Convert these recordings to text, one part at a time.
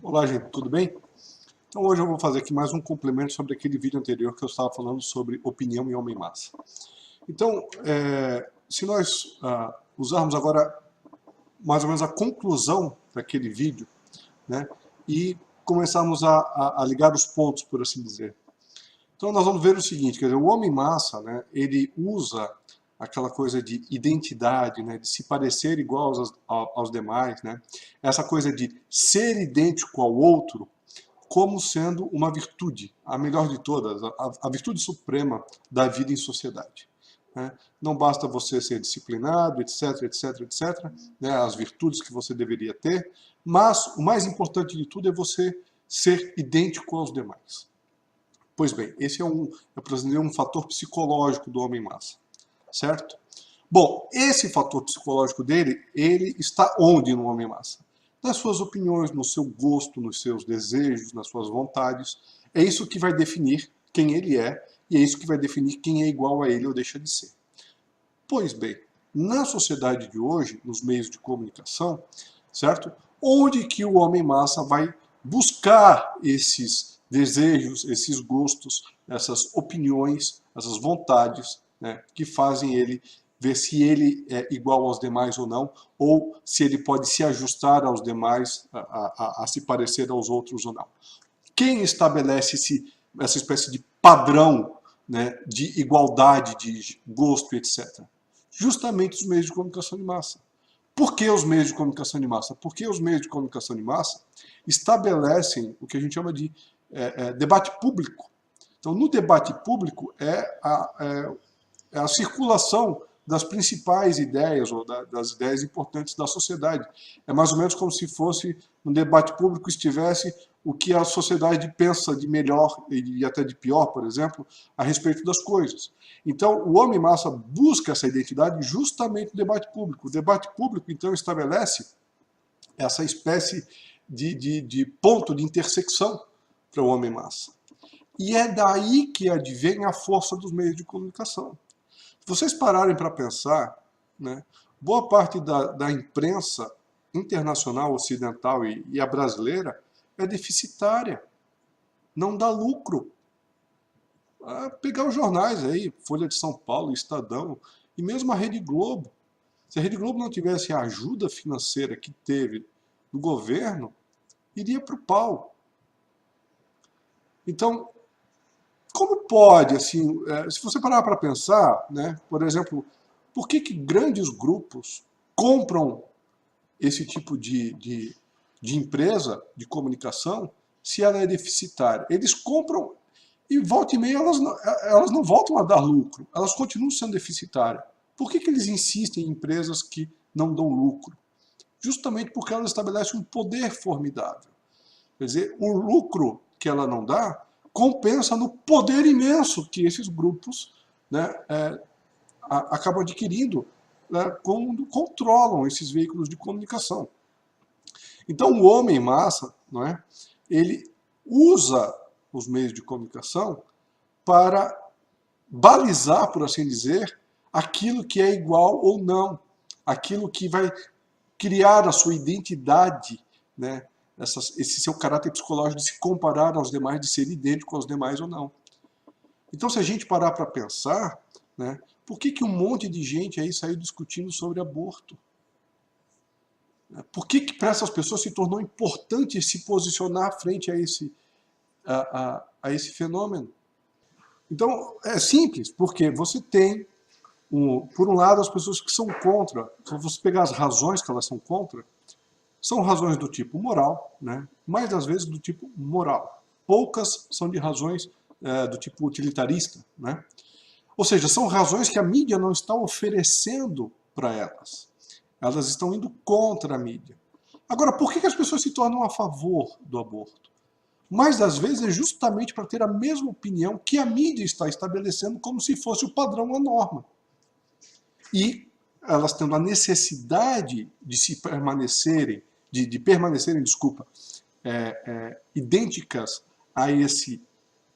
Olá, gente, tudo bem? Então hoje eu vou fazer aqui mais um complemento sobre aquele vídeo anterior que eu estava falando sobre opinião e homem-massa. Então, se nós usarmos agora mais ou menos a conclusão daquele vídeo, né, e começarmos a ligar os pontos, por assim dizer. Então nós vamos ver o seguinte, quer dizer, o homem-massa, né, ele usa aquela coisa de identidade, né, de se parecer igual aos demais, né, essa coisa de ser idêntico ao outro, como sendo uma virtude, a melhor de todas, a virtude suprema da vida em sociedade. Né? Não basta você ser disciplinado, etc, etc, etc, né? As virtudes que você deveria ter, mas o mais importante de tudo é você ser idêntico aos demais. Pois bem, esse por assim dizer, um fator psicológico do homem-massa, certo? Bom, esse fator psicológico dele, ele está onde no homem-massa? Nas suas opiniões, no seu gosto, nos seus desejos, nas suas vontades. É isso que vai definir quem ele é e é isso que vai definir quem é igual a ele ou deixa de ser. Pois bem, na sociedade de hoje, nos meios de comunicação, certo? Onde que o homem-massa vai buscar esses desejos, esses gostos, essas opiniões, essas vontades, né, que fazem ele ver se ele é igual aos demais ou se ele pode se ajustar aos demais, a se parecer aos outros ou não. Quem estabelece essa espécie de padrão, né, de igualdade, de gosto, etc.? Justamente os meios de comunicação de massa. Por que os meios de comunicação de massa? Porque os meios de comunicação de massa estabelecem o que a gente chama de debate público. Então, no debate público é a circulação das principais ideias ou das ideias importantes da sociedade. É mais ou menos como se fosse no debate público estivesse o que a sociedade pensa de melhor e até de pior, por exemplo, a respeito das coisas. Então, o homem-massa busca essa identidade justamente no debate público. O debate público, então, estabelece essa espécie de ponto de intersecção para o homem-massa. E é daí que advém a força dos meios de comunicação. Se vocês pararem para pensar, né, boa parte da imprensa internacional, ocidental e a brasileira é deficitária, não dá lucro. Pegar os jornais aí, Folha de São Paulo, Estadão, e mesmo a Rede Globo. Se a Rede Globo não tivesse a ajuda financeira que teve do governo, iria para o pau. Então, como pode, assim, se você parar para pensar, né, por exemplo, por que grandes grupos compram esse tipo de empresa de comunicação se ela é deficitária? Eles compram e volta e meia elas não voltam a dar lucro, elas continuam sendo deficitárias. Por que eles insistem em empresas que não dão lucro? Justamente porque elas estabelecem um poder formidável. Quer dizer, o lucro que ela não dá compensa no poder imenso que esses grupos, né, acabam adquirindo, né, quando controlam esses veículos de comunicação. Então, o homem-massa, não é, ele usa os meios de comunicação para balizar, por assim dizer, aquilo que é igual ou não, aquilo que vai criar a sua identidade, né, esse seu caráter psicológico de se comparar aos demais, de ser idêntico aos demais ou não. Então, se a gente parar para pensar, né, por que um monte de gente aí saiu discutindo sobre aborto? Por que para essas pessoas se tornou importante se posicionar frente a esse fenômeno? Então, é simples, porque você tem, por um lado, as pessoas que são contra. Se você pegar as razões que elas são contra, são razões do tipo moral, né? Mais das vezes do tipo moral. Poucas são de razões do tipo utilitarista, né? Ou seja, são razões que a mídia não está oferecendo para elas. Elas estão indo contra a mídia. Agora, por que as pessoas se tornam a favor do aborto? Mais das vezes é justamente para ter a mesma opinião que a mídia está estabelecendo como se fosse o padrão, a norma. E elas tendo a necessidade de se permanecerem, de permanecerem, desculpa, idênticas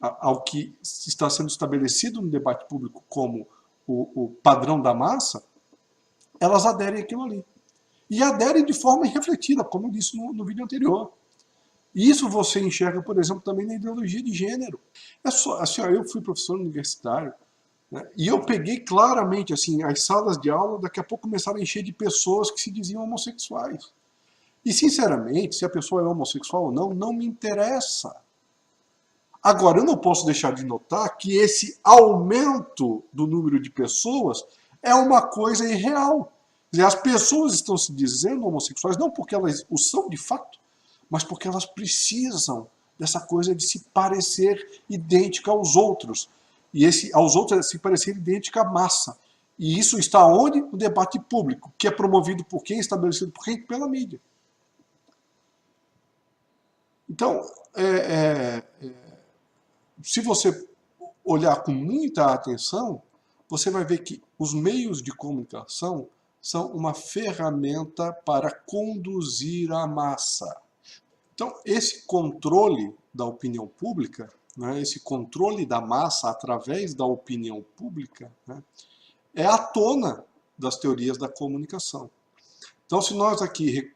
ao que está sendo estabelecido no debate público como o padrão da massa, elas aderem àquilo ali. E aderem de forma irrefletida, como eu disse no vídeo anterior. E isso você enxerga, por exemplo, também na ideologia de gênero. É só, assim, ó, eu fui professor universitário, né, e eu peguei claramente, assim, as salas de aula daqui a pouco começaram a encher de pessoas que se diziam homossexuais. E, sinceramente, se a pessoa é homossexual ou não, não me interessa. Agora, eu não posso deixar de notar que esse aumento do número de pessoas é uma coisa irreal. Quer dizer, as pessoas estão se dizendo homossexuais não porque elas o são de fato, mas porque elas precisam dessa coisa de se parecer idêntica aos outros. E esse aos outros é se parecer idêntica à massa. E isso está onde? No debate público, que é promovido por quem? Estabelecido por quem? Pela mídia. Então, se você olhar com muita atenção, você vai ver que os meios de comunicação são uma ferramenta para conduzir a massa. Então, esse controle da opinião pública, né, esse controle da massa através da opinião pública, né, é a tona das teorias da comunicação. Então, se nós aqui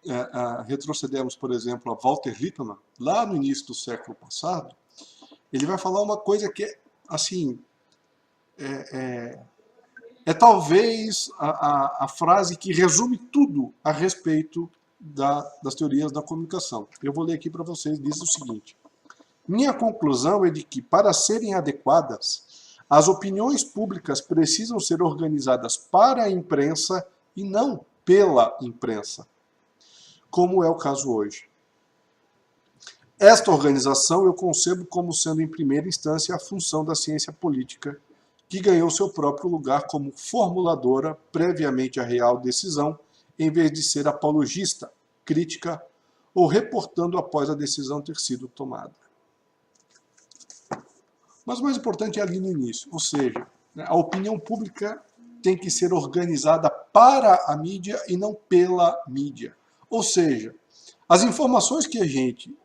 retrocedermos, por exemplo, a Walter Lippmann, lá no início do século passado, ele vai falar uma coisa que é, assim, é talvez a frase que resume tudo a respeito das teorias da comunicação. Eu vou ler aqui para vocês, diz o seguinte: minha conclusão é de que, para serem adequadas, as opiniões públicas precisam ser organizadas para a imprensa e não pela imprensa, como é o caso hoje. Esta organização eu concebo como sendo, em primeira instância, a função da ciência política, que ganhou seu próprio lugar como formuladora previamente à real decisão, em vez de ser apologista, crítica ou reportando após a decisão ter sido tomada. Mas o mais importante é ali no início, ou seja, a opinião pública tem que ser organizada para a mídia e não pela mídia. Ou seja, as informações que a gente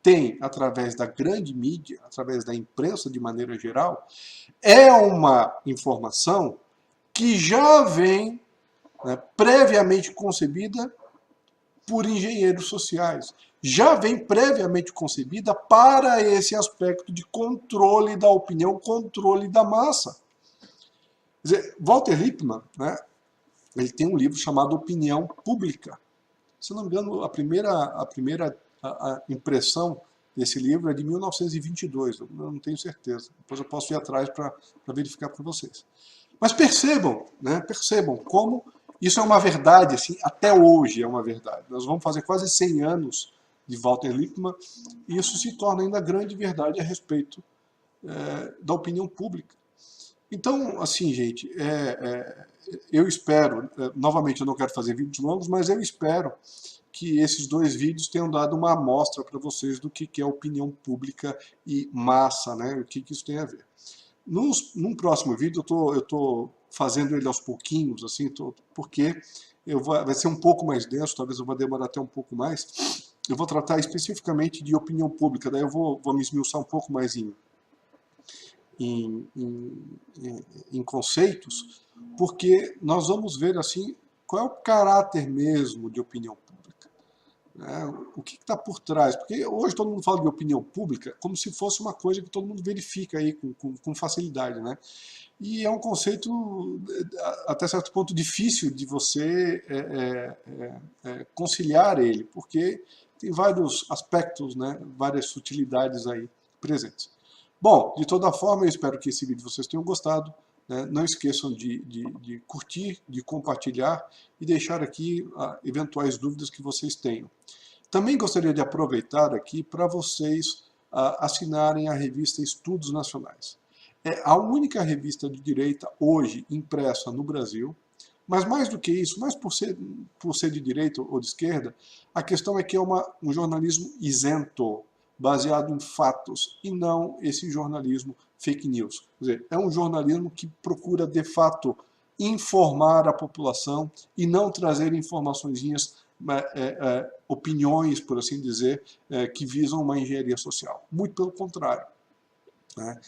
tem através da grande mídia, através da imprensa de maneira geral, é uma informação que já vem, né, previamente concebida por engenheiros sociais. Já vem previamente concebida para esse aspecto de controle da opinião, controle da massa. Quer dizer, Walter Lippmann, né, ele tem um livro chamado Opinião Pública. Se não me engano, a primeira impressão desse livro é de 1922, eu não tenho certeza. Depois eu posso ir atrás para verificar para vocês. Mas percebam, né, percebam como isso é uma verdade, assim, até hoje é uma verdade. Nós vamos fazer quase 100 anos de Walter Lippmann e isso se torna ainda grande verdade a respeito da opinião pública. Então, assim, gente, eu espero, novamente eu não quero fazer vídeos longos, mas eu espero que esses dois vídeos tenham dado uma amostra para vocês do que é opinião pública e massa, né? O que isso tem a ver. Num próximo vídeo eu tô fazendo ele aos pouquinhos, assim, porque vai ser um pouco mais denso, talvez eu vou demorar até um pouco mais. Eu vou tratar especificamente de opinião pública, daí eu vou me esmiuçar um pouco mais em conceitos, porque nós vamos ver assim qual é o caráter mesmo de opinião pública. Né? O que está por trás? Porque hoje todo mundo fala de opinião pública como se fosse uma coisa que todo mundo verifica aí com facilidade. Né? E é um conceito, até certo ponto, difícil de você conciliar ele, porque tem vários aspectos, né, várias sutilidades aí presentes. Bom, de toda forma, eu espero que esse vídeo vocês tenham gostado. Né? Não esqueçam de curtir, de compartilhar e deixar aqui eventuais dúvidas que vocês tenham. Também gostaria de aproveitar aqui para vocês assinarem a revista Estudos Nacionais. É a única revista de direita hoje impressa no Brasil, mas mais do que isso, mais por ser de direita ou de esquerda, a questão é que é um jornalismo isento, baseado em fatos, e não esse jornalismo fake news. Quer dizer, é um jornalismo que procura, de fato, informar a população e não trazer informaçõezinhas, opiniões, por assim dizer, que visam uma engenharia social. Muito pelo contrário. Né?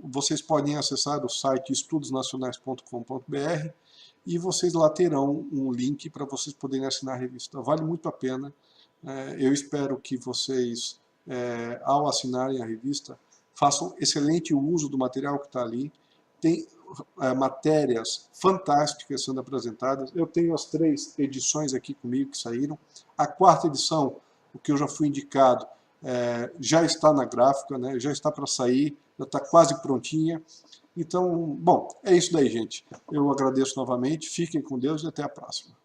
Vocês podem acessar o site estudosnacionais.com.br e vocês lá terão um link para vocês poderem assinar a revista. Vale muito a pena. Eu espero que vocês, ao assinarem a revista, façam excelente uso do material que está ali. Tem matérias fantásticas sendo apresentadas. Eu tenho as 3 edições aqui comigo que saíram. A 4ª edição, o que eu já fui indicado, já está na gráfica, né? Já está para sair, já está quase prontinha. Então, bom, é isso daí, gente. Eu agradeço novamente, fiquem com Deus e até a próxima.